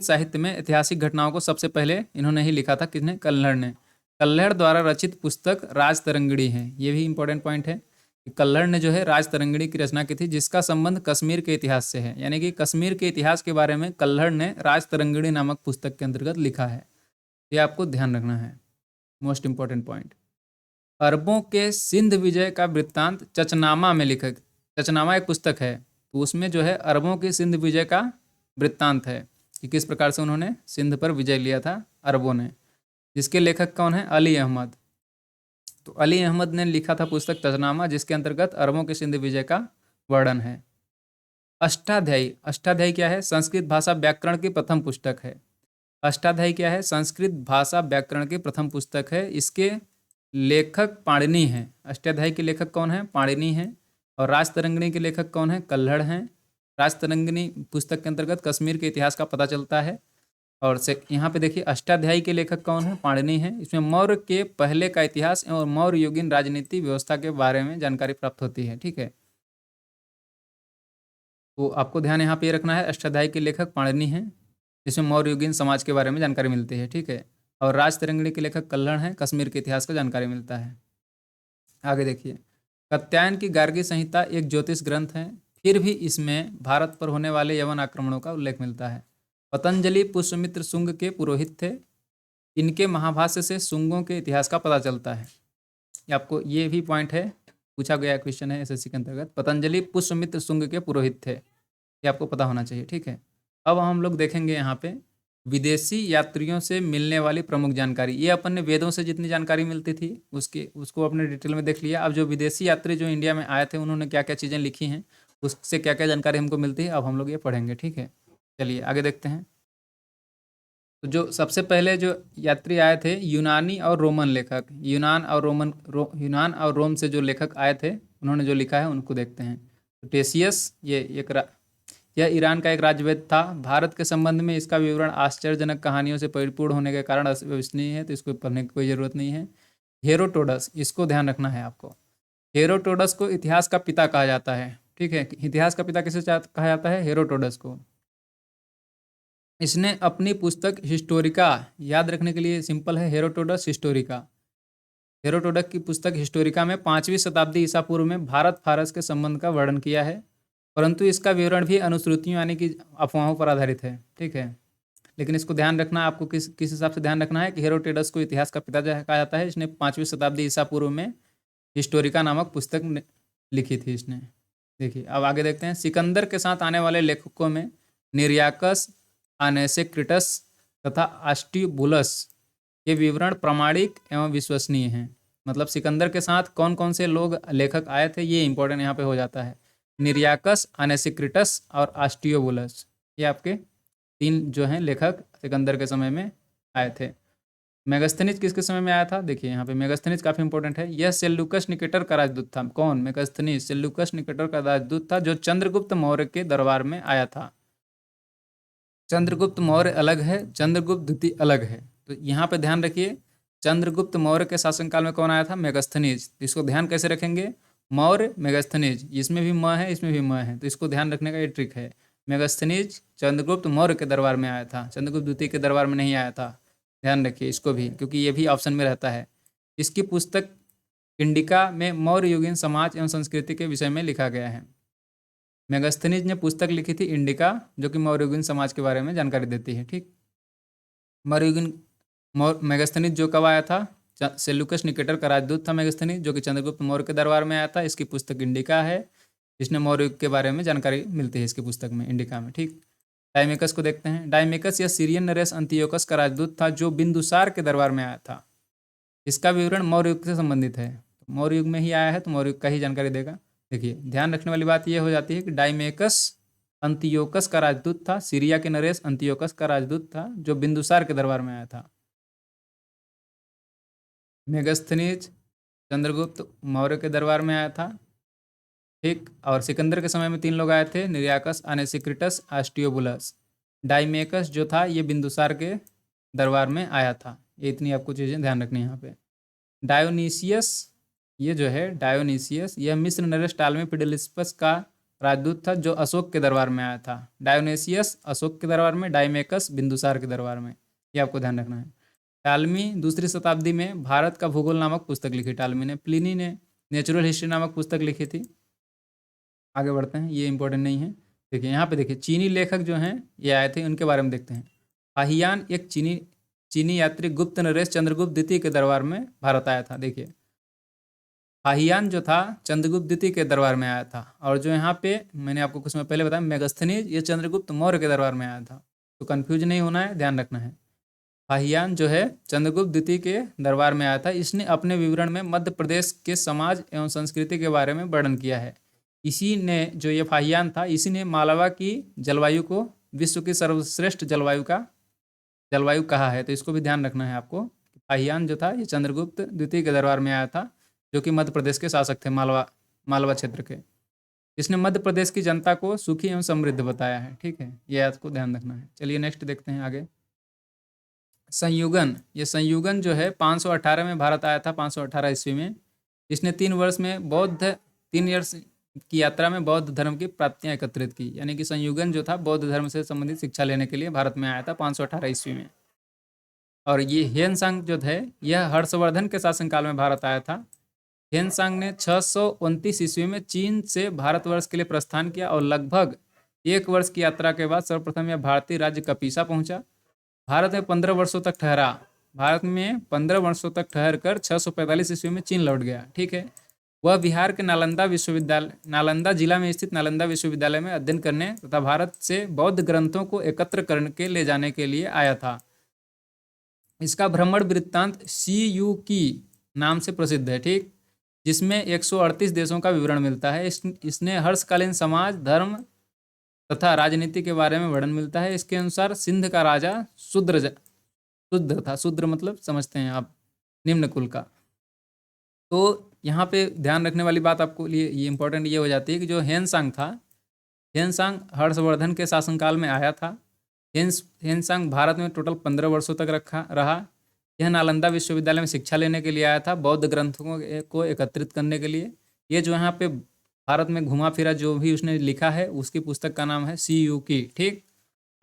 साहित्य में ऐतिहासिक घटनाओं को सबसे पहले इन्होंने ही लिखा था। किसने? कल्हड़ ने। कल्हड़ द्वारा रचित पुस्तक राजतरंगिणी है। ये भी इंपॉर्टेंट पॉइंट है कि कल्हड़ ने जो है राजतरंगिणी की रचना की थी, जिसका संबंध कश्मीर के इतिहास से है। यानी कि कश्मीर के इतिहास के बारे में कल्हड़ ने राजतरंगिणी नामक पुस्तक के अंतर्गत लिखा है। ये आपको ध्यान रखना है, मोस्ट इंपॉर्टेंट पॉइंट। अरबों के सिंध विजय का वृत्तांत चचनामा में लिखा। चचनामा एक पुस्तक है, तो उसमें जो है अरबों के सिंध विजय का वृत्तांत है कि किस प्रकार से उन्होंने सिंध पर विजय लिया था अरबों ने। जिसके लेखक कौन है? अली अहमद। तो अली अहमद ने लिखा था पुस्तक चचनामा, जिसके अंतर्गत अरबों के सिंध विजय का वर्णन है। अष्टाध्यायी। अष्टाध्यायी क्या है? संस्कृत भाषा व्याकरण की प्रथम पुस्तक है। अष्टाध्यायी क्या है? संस्कृत भाषा व्याकरण की प्रथम पुस्तक है। इसके लेखक पाणिनि हैं। अष्टाध्यायी के लेखक कौन है? पाणिनि हैं। और राजतरंगिणी के लेखक कौन है? कल्हड़ हैं। राजतरंगिणी पुस्तक के अंतर्गत कश्मीर के इतिहास का पता चलता है। और यहाँ पे देखिए अष्टाध्यायी के लेखक कौन है? पाणिनि हैं। इसमें मौर्य के पहले का इतिहास और मौर्य युगीन राजनीति व्यवस्था के बारे में जानकारी प्राप्त होती है। ठीक है, तो आपको ध्यान यहाँ पे रखना है, अष्टाध्यायी के लेखक पाणिनि हैं, जिसमें मौर्य युगीन समाज के बारे में जानकारी मिलती है। ठीक है, और राजतरंगिणी के लेखक कल्हड़ हैं, कश्मीर के इतिहास का जानकारी मिलता है। आगे देखिए, कात्यायन की गार्गी संहिता एक ज्योतिष ग्रंथ है, फिर भी इसमें भारत पर होने वाले यवन आक्रमणों का उल्लेख मिलता है। पतंजलि पुष्यमित्र शुंग के पुरोहित थे। इनके महाभाष्य से शुंगों के इतिहास का पता चलता है। आपको ये भी पॉइंट है, पूछा गया क्वेश्चन है एसएससी के अंतर्गत। पतंजलि पुष्यमित्र शुंग के पुरोहित थे, ये आपको पता होना चाहिए। ठीक है, अब हम लोग देखेंगे यहाँ पे विदेशी यात्रियों से मिलने वाली प्रमुख जानकारी। ये अपन ने वेदों से जितनी जानकारी मिलती थी उसको अपने डिटेल में देख लिया। अब जो विदेशी यात्री जो इंडिया में आए थे उन्होंने क्या क्या चीज़ें लिखी हैं, उससे क्या क्या जानकारी हमको मिलती है, अब हम लोग ये पढ़ेंगे। ठीक है, चलिए आगे देखते हैं। तो जो सबसे पहले जो यात्री आए थे यूनानी और रोमन लेखक, यूनान और रोम से जो लेखक आए थे उन्होंने जो लिखा है उनको देखते हैं। तो टेसियस यह ईरान का एक राज्यवेद था। भारत के संबंध में इसका विवरण आश्चर्यजनक कहानियों से परिपूर्ण होने के कारण अविश्वसनीय है, तो इसको पढ़ने की कोई ज़रूरत नहीं है। हेरोटोडस, इसको ध्यान रखना है आपको। हेरोटोडस को इतिहास का पिता कहा जाता है। ठीक है, इतिहास का पिता किसे कहा जाता है? हेरोटोडस को। इसने अपनी पुस्तक हिस्टोरिका, याद रखने के लिए सिंपल है, हेरोटोडस हिस्टोरिका। हेरोटोडस की पुस्तक हिस्टोरिका में 5वीं शताब्दी ईसा पूर्व में भारत फारस के संबंध का वर्णन किया है, परंतु इसका विवरण भी अनुश्रुतियों यानी कि अफवाहों पर आधारित है। ठीक है, लेकिन इसको ध्यान रखना, आपको किस हिसाब से ध्यान रखना है कि हेरोटोडस को इतिहास का पिता कहा जाता है। इसने 5वीं शताब्दी ईसा पूर्व में हिस्टोरिका नामक पुस्तक लिखी थी इसने। देखिए अब आगे देखते हैं। सिकंदर के साथ आने वाले लेखकों में निरियाकस, अनेसेक्रिटस तथा आस्टिबुलस के विवरण प्रामाणिक एवं विश्वसनीय हैं। मतलब सिकंदर के साथ कौन कौन से लोग लेखक आए थे ये इंपॉर्टेंट यहाँ पे हो जाता है। निरियाकस, अनेसेक्रिटस और आस्टियोबुलस, ये आपके 3 जो हैं लेखक सिकंदर के समय में आए थे। मेगास्थनीज किसके समय में आया था? देखिए यहाँ पे मेगास्थनीज काफ़ी इंपॉर्टेंट है। यह सेल्यूकस निकेटर का राजदूत था। कौन? मेगास्थनीज सेल्यूकस निकेटर का राजदूत था, जो चंद्रगुप्त मौर्य के दरबार में आया था। चंद्रगुप्त मौर्य अलग है, चंद्रगुप्त द्वितीय अलग है। तो यहाँ पे ध्यान रखिए, चंद्रगुप्त मौर्य के शासनकाल में कौन आया था? मेगस्थनीज। तो इसको ध्यान कैसे रखेंगे? मौर्य मेगस्थनीज, इसमें भी म है, इसमें भी म है, तो इसको ध्यान रखने का ये ट्रिक है। मेगस्थनीज चंद्रगुप्त मौर्य के दरबार में आया था, चंद्रगुप्त द्वितीय के दरबार में नहीं आया था। ध्यान रखिए इसको भी, क्योंकि ये भी ऑप्शन में रहता है। इसकी पुस्तक इंडिका में मौर्य युगीन समाज एवं संस्कृति के विषय में लिखा गया है। मेगस्थनीज ने पुस्तक लिखी थी इंडिका, जो कि मौर्य युगीन समाज के बारे में जानकारी देती है। ठीक, मौर्य युगीन मेगस्थनीज जो कब आया था? सेल्यूकस निकेटर का राजदूत था मेगस्थनीज, जो कि चंद्रगुप्त मौर्य के दरबार में आया था। इसकी पुस्तक इंडिका है, जिसने मौर्य युग के बारे में जानकारी मिलती है इसकी पुस्तक में, इंडिका में। ठीक, डायमेकस को देखते हैं। डायमेकस या सीरियन नरेश अंतियोकस का राजदूत था, जो बिंदुसार के दरबार में आया था। इसका विवरण मौर्य युग से संबंधित है, तो मौर्य युग में ही आया है, तो मौर्य युग का ही जानकारी देगा। देखिए, ध्यान रखने वाली बात यह हो जाती है कि डायमेकस अंतियोकस का राजदूत था, सीरिया के नरेश अंतियोकस का राजदूत था, जो बिंदुसार के दरबार में आया था। मेगस्थनीज चंद्रगुप्त मौर्य के दरबार में आया था। ठीक, और सिकंदर के समय में 3 लोग आए थे, निर्याकस, अनेसिक्रिटस, आस्टियोबुलस। डायमेकस जो था ये बिंदुसार के दरबार में आया था। ये इतनी आपको चीज़ें ध्यान रखनी है यहाँ पे। डायोनीसियस, ये जो है डायोनीसियस, यह मिस्र नरेश टालमी फिडेलिस्पस का राजदूत था, जो अशोक के दरबार में आया था। डायोनीसियस अशोक के दरबार में, डायमेकस बिंदुसार के दरबार में, ये आपको ध्यान रखना है। टालमी 2री शताब्दी में भारत का भूगोल नामक पुस्तक लिखी टालमी ने। प्लिनी ने नेचुरल हिस्ट्री नामक पुस्तक लिखी थी। आगे बढ़ते हैं, ये इंपॉर्टेंट नहीं है। देखिए यहाँ पे देखिए, चीनी लेखक जो हैं ये आए थे, उनके बारे में देखते हैं। फाहियान एक चीनी यात्री गुप्त नरेश चंद्रगुप्त द्वितीय के दरबार में भारत आया था। देखिए, फाहियान जो था चंद्रगुप्त द्वितीय के दरबार में आया था, और जो यहाँ पे मैंने आपको कुछ समय पहले बताया मेगस्थनीज, ये चंद्रगुप्त मौर्य के दरबार में आया था। तो कन्फ्यूज नहीं होना है, ध्यान रखना है। फाहियान जो है चंद्रगुप्त द्वितीय के दरबार में आया था। इसने अपने विवरण में मध्य प्रदेश के समाज एवं संस्कृति के बारे में वर्णन किया है। इसी ने, जो ये फाहियान था, इसी ने मालवा की जलवायु को विश्व की सर्वश्रेष्ठ जलवायु कहा है। तो इसको भी ध्यान रखना है आपको। फाहियान जो था ये चंद्रगुप्त द्वितीय के दरबार में आया था, जो कि मध्य प्रदेश के शासक थे, मालवा क्षेत्र के। इसने मध्य प्रदेश की जनता को सुखी एवं समृद्ध बताया है। ठीक है, ये आपको ध्यान रखना है। चलिए नेक्स्ट देखते हैं आगे। संयुगन, ये संयुगन जो है 518 में भारत आया था, 518 ईस्वी में। इसने 3 वर्ष में 3 ईयर्स की यात्रा में बौद्ध धर्म की प्राप्तियां एकत्रित की। यानी कि संयुगन जो था बौद्ध धर्म से संबंधित शिक्षा लेने के लिए भारत में आया था 518 ईस्वी में। और ये हेनसांग जो थे, यह हर्षवर्धन के शासनकाल में भारत आया था। हेनसांग ने 629 ईस्वी में चीन से भारतवर्ष के लिए प्रस्थान किया, और लगभग 1 वर्ष की यात्रा के बाद सर्वप्रथम यह भारतीय राज्य कपीसा पहुंचा। भारत में 15 वर्षों तक ठहरा। भारत में 15 वर्षों तक ठहर कर 645 ईस्वी में चीन लौट गया। ठीक है, वह बिहार के नालंदा जिला में स्थित नालंदा विश्वविद्यालय में अध्ययन करने तथा भारत से बौद्ध ग्रंथों को एकत्र करके ले जाने के लिए आया था। इसका भ्रमण वृत्तांत CU की नाम से प्रसिद्ध है। ठीक, जिसमें 138 देशों का विवरण मिलता है। इसने हर्षकालीन समाज, धर्म तथा राजनीति के बारे में वर्णन मिलता है। इसके अनुसार सिंध का राजा शूद्र था। शूद्र मतलब समझते हैं आप, निम्न कुल का। तो यहाँ पे ध्यान रखने वाली बात आपको लिए ये इंपॉर्टेंट ये हो जाती है कि जो हेनसांग था, हेनसांग हर्षवर्धन के शासनकाल में आया था। हेनसांग भारत में टोटल 15 वर्षों तक रहा। यह नालंदा विश्वविद्यालय में शिक्षा लेने के लिए आया था, बौद्ध ग्रंथों को एकत्रित करने के लिए। ये जो यहाँ पे भारत में घुमा फिरा, जो भी उसने लिखा है, उसकी पुस्तक का नाम है CU की। ठीक,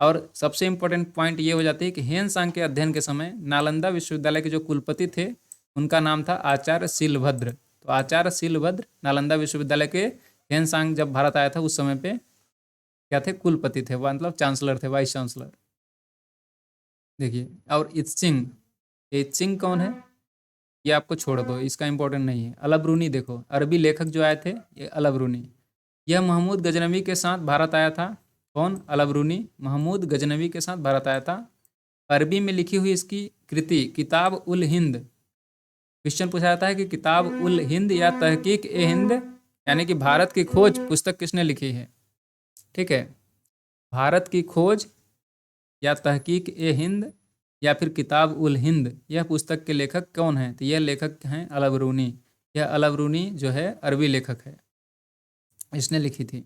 और सबसे इम्पोर्टेंट पॉइंट ये हो जाती है कि हेनसांग के अध्ययन के समय नालंदा विश्वविद्यालय के जो कुलपति थे, उनका नाम था आचार्य शीलभद्र। तो आचार्य शीलभद्र नालंदा विश्वविद्यालय के, हेनसांग जब भारत आया था उस समय पे क्या थे? कुलपति थे, मतलब चांसलर थे, वाइस चांसलर। देखिए, और इत्सिंग कौन है? ये आपको छोड़ दो, इसका इंपॉर्टेंट नहीं है। अलबरूनी देखो, अरबी लेखक जो आए थे, ये अलबरूनी। यह महमूद गजनवी के साथ भारत आया था। कौन? अलबरूनी महमूद गजनवी के साथ भारत आया था। अरबी में लिखी हुई इसकी कृति किताब उल हिंद। क्वेश्चन पूछा जाता है कि किताब उल हिंद या तहकीक ए हिंद, यानी कि भारत की खोज पुस्तक किसने लिखी है? ठीक है, भारत की खोज या तहकीक ए हिंद या फिर किताब उल हिंद, यह पुस्तक के लेखक कौन हैं? तो यह लेखक हैं अलबरूनी। यह अलबरूनी जो है अरबी लेखक है, इसने लिखी थी।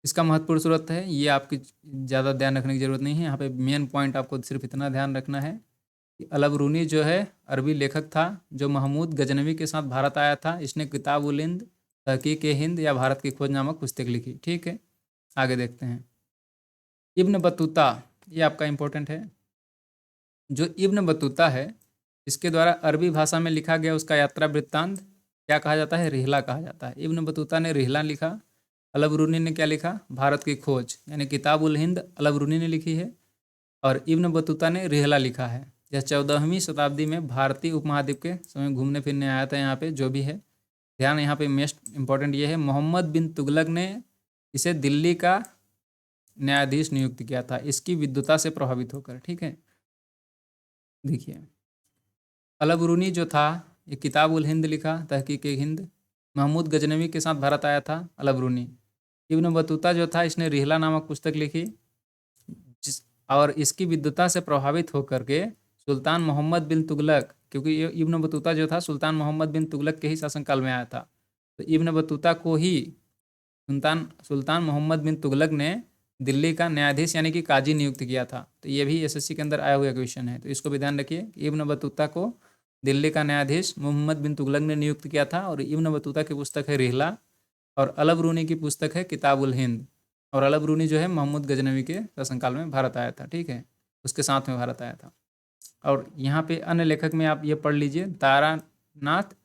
इसका महत्वपूर्ण सूरत है, ये आपकी ज़्यादा ध्यान रखने की जरूरत नहीं है। यहाँ पे मेन पॉइंट आपको सिर्फ इतना ध्यान रखना है अलबरूनी जो है अरबी लेखक था जो महमूद गजनवी के साथ भारत आया था। इसने किताब उल हिंद, तहकीक हिंद या भारत की खोज नामक पुस्तक लिखी। ठीक है, आगे देखते हैं। इब्न बतूता, ये आपका इम्पोर्टेंट है। जो इब्न बतूता है इसके द्वारा अरबी भाषा में लिखा गया उसका यात्रा वृत्तांत क्या कहा जाता है? रिहला कहा जाता है। इब्न बतूता ने रिहला लिखा। अलबरूनी ने क्या लिखा? भारत की खोज यानी किताब उल हिंद अलबरूनी ने लिखी है और इब्न बतूता ने रिहला लिखा है। यह 14वीं शताब्दी में भारतीय उपमहाद्वीप के समय घूमने फिरने आया था। यहाँ पे जो भी है ध्यान, यहाँ पे मोस्ट इम्पोर्टेंट ये है, मोहम्मद बिन तुगलक ने इसे दिल्ली का न्यायाधीश नियुक्त किया था इसकी विद्वता से प्रभावित होकर। ठीक है, देखिए अलबरूनी जो था ये किताब उल हिंद लिखा, तहकीक हिंद। महमूद गजनवी के साथ भारत आया था अलबरूनी। इब्न बतूता जो था इसने रिहला नामक पुस्तक लिखी जिस और इसकी विद्वता से प्रभावित होकर के सुल्तान मोहम्मद बिन तुगलक, क्योंकि ये इब्न बतूता जो था सुल्तान मोहम्मद बिन तुगलक के ही शासनकाल में आया था, तो इब्न बतूता को ही सुल्तान सुल्तान मोहम्मद बिन तुगलक ने दिल्ली का न्यायाधीश यानी कि काजी नियुक्त किया था। तो ये भी एसएससी के अंदर आया हुआ क्वेश्चन है, तो इसको भी ध्यान रखिए। इब्न बतूता को दिल्ली का न्यायाधीश मोहम्मद बिन तुगलक ने नियुक्त किया था और इब्न बतूता की पुस्तक है रिहला और अलबरूनी की पुस्तक है किताब उल हिंद। और अलबरूनी जो है महमूद गजनवी के शासनकाल में भारत आया था। ठीक है, उसके साथ में भारत आया था। और यहाँ पे अन्य लेखक में आप ये पढ़ लीजिए, तारानाथ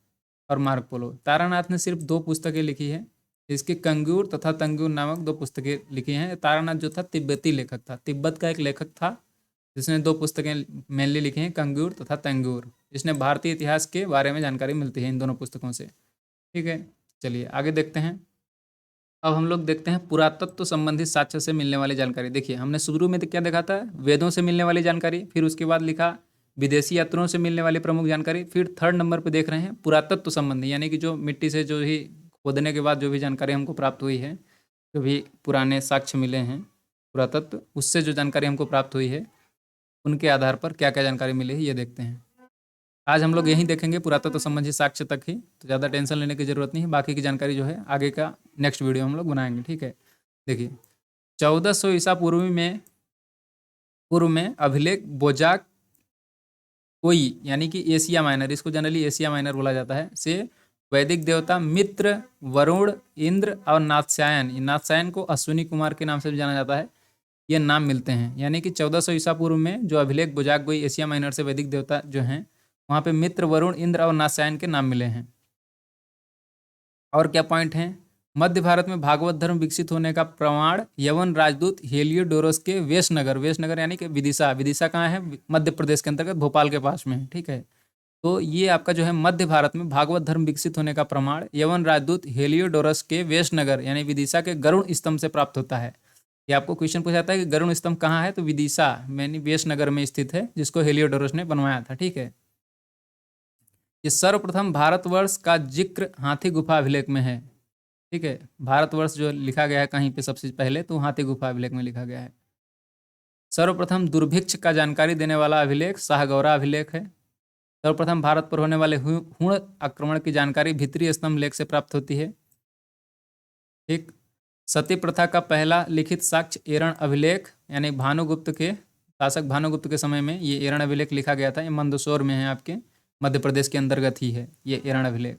और मार्क पोलो। तारानाथ ने सिर्फ 2 पुस्तकें लिखी है, इसके कंगूर तथा तंगूर नामक 2 पुस्तकें लिखी हैं। तारानाथ जो था तिब्बती लेखक था, तिब्बत का एक लेखक था जिसने 2 पुस्तकें मेनली लिखी हैं, कंगूर तथा तंगूर। इसने भारतीय इतिहास के बारे में जानकारी मिलती है इन दोनों पुस्तकों से। ठीक है, चलिए आगे देखते हैं। अब हम लोग देखते हैं पुरातत्व संबंधित साक्ष्य से मिलने वाली जानकारी। देखिए हमने शुरू में तो क्या देखा था? वेदों से मिलने वाली जानकारी, फिर उसके बाद लिखा विदेशी यात्रियों से मिलने वाली प्रमुख जानकारी, फिर 3rd नंबर पे देख रहे हैं पुरातत्व संबंधी, यानी कि जो मिट्टी से जो ही खोदने के बाद जो भी जानकारी हमको प्राप्त हुई है, जो भी पुराने साक्ष्य मिले हैं पुरातत्व, उससे जो जानकारी हमको प्राप्त हुई है उनके आधार पर क्या क्या जानकारी मिली है ये देखते हैं। आज हम लोग यही देखेंगे पुरातत्व संबंधी साक्ष्य तक ही, तो ज़्यादा टेंशन लेने की जरूरत नहीं है। बाकी की जानकारी जो है आगे का नेक्स्ट वीडियो हम लोग बनाएंगे। ठीक है, देखिए 1400 ईसा पूर्व में अभिलेख बोजाक कोई, यानी कि एशिया माइनर, इसको जनरली एशिया माइनर बोला जाता है, से वैदिक देवता मित्र, वरुण, इंद्र और नाथसायन को अश्विनी कुमार के नाम से भी जाना जाता है, ये नाम मिलते हैं। यानी कि 1400 ईसा पूर्व में जो अभिलेख बोजाक कोई एशिया माइनर से वैदिक देवता जो हैं वहाँ पे मित्र, वरुण, इंद्र और नाथसायन के नाम मिले हैं। और क्या पॉइंट हैं? मध्य भारत में भागवत धर्म विकसित होने का प्रमाण यवन राजदूत हेलियोडोरस के वेशनगर यानी कि विदिशा कहाँ है? मध्य प्रदेश के अंतर्गत भोपाल के पास में है। ठीक है, तो ये आपका जो है मध्य भारत में भागवत धर्म विकसित होने का प्रमाण यवन राजदूत हेलियोडोरस के वेशनगर यानी विदिशा के गरुण स्तंभ से प्राप्त होता है। ये आपको क्वेश्चन पूछा जाता है कि गरुण स्तंभ कहाँ है? तो विदिशा यानी वेशनगर में स्थित है, जिसको हेलियोडोरस ने बनवाया था। ठीक है, ये सर्वप्रथम भारतवर्ष का जिक्र हाथी गुफा अभिलेख में है। ठीक है, भारतवर्ष जो लिखा गया है कहीं पे सबसे पहले तो हाथी गुफा अभिलेख में लिखा गया है। सर्वप्रथम दुर्भिक्ष का जानकारी देने वाला अभिलेख शाहगौरा अभिलेख है। सर्वप्रथम भारत पर होने वाले हुण आक्रमण की जानकारी भित्री स्तंभ लेख से प्राप्त होती है। ठीक, सती प्रथा का पहला लिखित साक्ष्य एरण अभिलेख यानी भानुगुप्त के शासक भानुगुप्त के समय में ये एरण अभिलेख लिखा गया था। ये मंदसौर में है, आपके मध्य प्रदेश के अंतर्गत ही है ये एरण अभिलेख,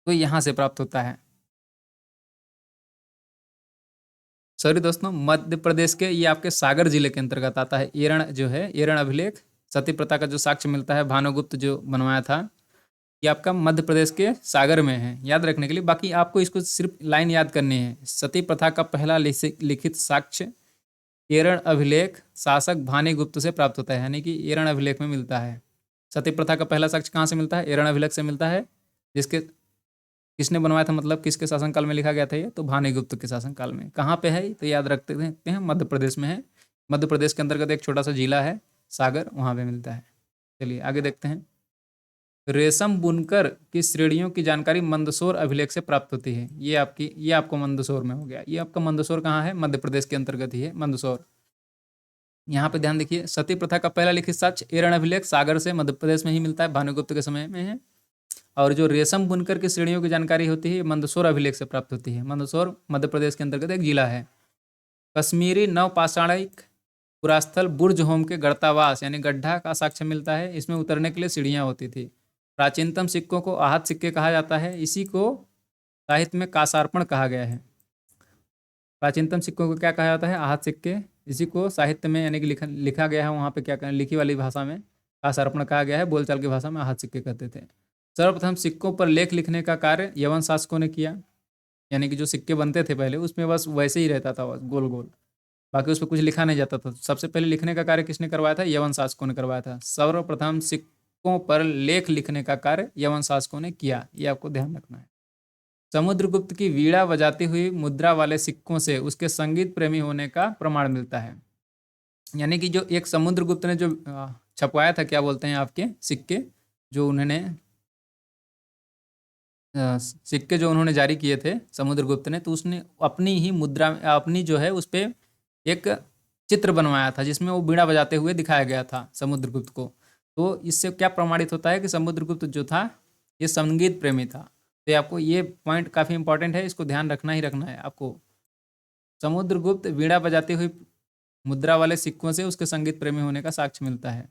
तो यहाँ से प्राप्त होता है। सॉरी दोस्तों, मध्य प्रदेश के ये आपके सागर जिले के अंतर्गत आता है एरण जो है, एरण अभिलेख। सती प्रथा का जो साक्ष्य मिलता है भानुगुप्त जो बनवाया था, ये आपका मध्य प्रदेश के सागर में है, याद रखने के लिए। बाकी आपको इसको सिर्फ लाइन याद करनी है। सती प्रथा का पहला लिखित साक्ष्य एरण अभिलेख शासक भानुगुप्त से प्राप्त होता है, यानी कि एरण अभिलेख में मिलता है। सती प्रथा का पहला साक्ष्य कहाँ से मिलता है? एरण अभिलेख से मिलता है, जिसके किसने बनवाया था, मतलब किसके शासनकाल में लिखा गया था ये? तो भानुगुप्त के शासनकाल में। कहाँ पे है तो याद रखते हैं, मध्य प्रदेश में है। मध्य प्रदेश के अंतर्गत एक छोटा सा जिला है सागर, वहाँ पे मिलता है। चलिए आगे देखते हैं। रेशम बुनकर की श्रेणियों की जानकारी मंदसौर अभिलेख से प्राप्त होती है। ये आपको मंदसौर में हो गया। ये आपका मंदसौर कहाँ है? मध्य प्रदेश के अंतर्गत ही है मंदसौर। यहाँ पे ध्यान देखिए, सती प्रथा का पहला लिखित साक्ष्य एरण अभिलेख सागर से मध्य प्रदेश में ही मिलता है, भानुगुप्त के समय में है। और जो रेशम बुनकर की श्रेणियों की जानकारी होती है मंदसौर अभिलेख से प्राप्त होती है। मंदसौर मध्य प्रदेश के अंतर्गत एक जिला है। कश्मीरी नवपाषाणिक पुरास्थल बुर्ज होम के गर्तावास यानी गड्ढा का साक्ष्य मिलता है। इसमें उतरने के लिए सीढ़ियाँ होती थी। प्राचीनतम सिक्कों को आहत सिक्के कहा जाता है। इसी को साहित्य में कासार्पण कहा गया है। प्राचीनतम सिक्कों को क्या कहा जाता है? आहत सिक्के। इसी को साहित्य में यानी कि लिखा गया है वहाँ पे क्या कहें, लिखी वाली भाषा में कासार्पण कहा गया है, बोलचाल की भाषा में आहत सिक्के कहते थे। सर्वप्रथम सिक्कों पर लेख लिखने का कार्य यवन शासकों ने किया। यानी कि जो सिक्के बनते थे पहले उसमें बस वैसे ही रहता था, बस गोल गोल, बाकी उस पर कुछ लिखा नहीं जाता था। सबसे पहले लिखने का कार्य किसने करवाया था? यवन शासकों ने करवाया था। सर्वप्रथम सिक्कों पर लेख लिखने का कार्य यवन शासकों ने किया, ये आपको ध्यान रखना है। समुद्रगुप्त की वीणा बजाती हुई मुद्रा वाले सिक्कों से उसके संगीत प्रेमी होने का प्रमाण मिलता है। यानी कि जो एक समुद्रगुप्त ने जो छपवाया था, क्या बोलते हैं आपके, सिक्के जो उन्होंने सिक्के जो उन्होंने जारी किए थे समुद्रगुप्त ने, तो उसने अपनी ही मुद्रा, अपनी जो है उस पर एक चित्र बनवाया था जिसमें वो बीड़ा बजाते हुए दिखाया गया था समुद्रगुप्त को। तो इससे क्या प्रमाणित होता है कि समुद्रगुप्त जो था ये संगीत प्रेमी था। तो आपको ये पॉइंट काफ़ी इंपॉर्टेंट है, इसको ध्यान रखना ही रखना है आपको। समुद्रगुप्त वीणा बजाती हुई मुद्रा वाले सिक्कों से उसके संगीत प्रेमी होने का साक्ष्य मिलता है।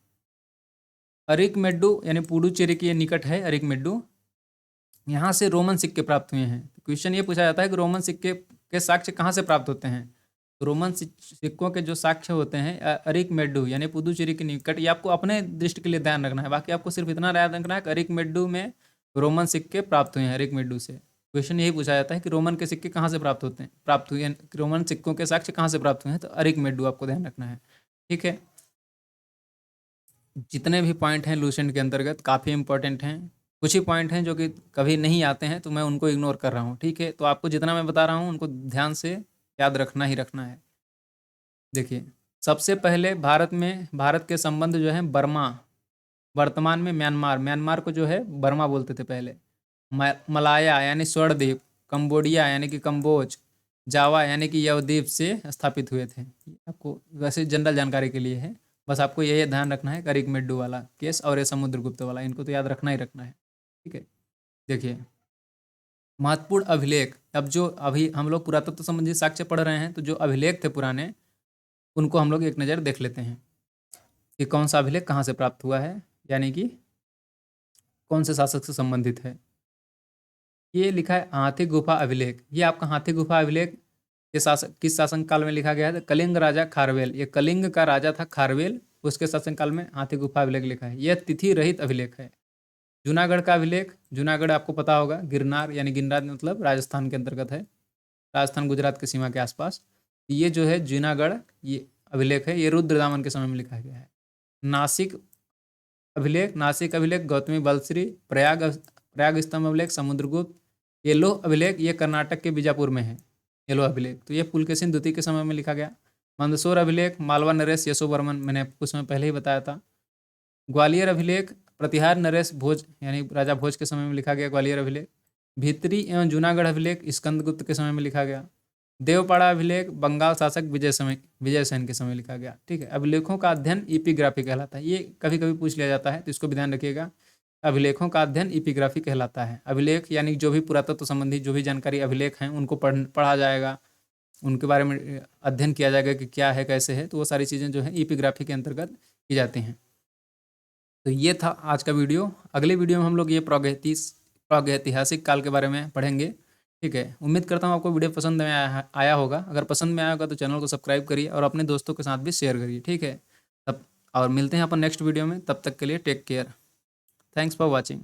अरिकमेड्डू यानी पुडुचेरी के निकट है अरिकमेड्डू, यहाँ से रोमन सिक्के प्राप्त हुए हैं। क्वेश्चन ये पूछा जाता है कि रोमन सिक्के के साक्ष्य कहाँ से प्राप्त होते हैं? तो रोमन सिक्कों के जो साक्ष्य होते हैं अरिकमेड्डू यानी पुदुचेरी के निकट, ये आपको अपने दृष्टि के लिए ध्यान रखना है। बाकी आपको सिर्फ इतना याद रखना है कि अरिकमेड्डू में रोमन सिक्के प्राप्त हुए हैं। अरिकमेड्डू से क्वेश्चन यही पूछा जाता है कि रोमन के सिक्के कहाँ से प्राप्त होते हैं, प्राप्त हुए हैं, रोमन सिक्कों के साक्ष्य कहाँ से प्राप्त हुए हैं? तो अरिकमेड्डू आपको ध्यान रखना है। ठीक है, जितने भी पॉइंट हैं लूसेंट के अंतर्गत काफ़ी इंपॉर्टेंट हैं। कुछ ही पॉइंट हैं जो कि कभी नहीं आते हैं तो मैं उनको इग्नोर कर रहा हूँ। ठीक है, तो आपको जितना मैं बता रहा हूँ उनको ध्यान से याद रखना ही रखना है। देखिए, सबसे पहले भारत के संबंध जो है बर्मा, वर्तमान में म्यांमार को जो है बर्मा बोलते थे पहले, मलाया यानी स्वर्णद्वीप, कंबोडिया यानी कि कंबोज, जावा यानी कि यवद्वीप से स्थापित हुए थे। आपको वैसे जनरल जानकारी के लिए है, बस आपको यही ध्यान रखना है। अरिकमेड्डू वाला केस और ये समुद्रगुप्त वाला, इनको तो याद रखना ही रखना है। ठीक है, देखिए महत्वपूर्ण अभिलेख। अब जो अभी हम लोग पुरातत्व संबंधी साक्ष्य पढ़ रहे हैं, तो जो अभिलेख थे पुराने उनको हम लोग एक नज़र देख लेते हैं कि कौन सा अभिलेख कहाँ से प्राप्त हुआ है, यानी कि कौन से शासक से संबंधित है। ये लिखा है हाथी गुफा अभिलेख। ये आपका हाथी गुफा अभिलेख ये शासक किस शासन काल में लिखा गया है? तो कलिंग राजा खारवेल, ये कलिंग का राजा था खारवेल, उसके शासन काल में हाथी गुफा अभिलेख लिखा है। यह तिथि रहित अभिलेख है। जूनागढ़ का अभिलेख, जूनागढ़ आपको पता होगा, गिरनार यानी गिरनार मतलब राजस्थान के अंतर्गत है, राजस्थान गुजरात की सीमा के आसपास। ये जो है जूनागढ़ ये अभिलेख है, ये रुद्रदामन के समय में लिखा गया है। नासिक नासिक अभिलेख गौतमी बलश्री, प्रयाग स्तंभ अभिलेख समुद्रगुप्त, ये लोह अभिलेख ये कर्नाटक के बीजापुर में है। ये लोह अभिलेख तो ये पुलकेशिन द्वितीय के समय में लिखा गया। मंदसौर अभिलेख मालवा नरेश यशोवर्मन, मैंने कुछ समय पहले ही बताया था। ग्वालियर अभिलेख प्रतिहार नरेश भोज यानी राजा भोज के समय में लिखा गया ग्वालियर अभिलेख। भीतरी एवं जूनागढ़ अभिलेख स्कंदगुप्त के समय में लिखा गया। देवपाड़ा अभिलेख बंगाल शासक विजय सेन के समय लिखा गया। ठीक है, अभिलेखों का अध्ययन इपिग्राफी कहलाता है। ये कभी कभी पूछ लिया जाता है तो इसको भी ध्यान रखिएगा। अभिलेखों का अध्ययन इपिग्राफी कहलाता है। अभिलेख यानी जो भी पुरातत्व संबंधी जो भी जानकारी अभिलेख हैं उनको पढ़ा जाएगा, उनके बारे में अध्ययन किया जाएगा कि क्या है कैसे है, तो वो सारी चीज़ें जो है इपिग्राफी के अंतर्गत की जाती हैं। तो ये था आज का वीडियो। अगले वीडियो में हम लोग ये प्रागैतिहासिक काल के बारे में पढ़ेंगे। ठीक है, उम्मीद करता हूँ आपको वीडियो पसंद में आया होगा। अगर पसंद में आया होगा तो चैनल को सब्सक्राइब करिए और अपने दोस्तों के साथ भी शेयर करिए। ठीक है, तब और मिलते हैं अपन नेक्स्ट वीडियो में। तब तक के लिए take care. Thanks for watching.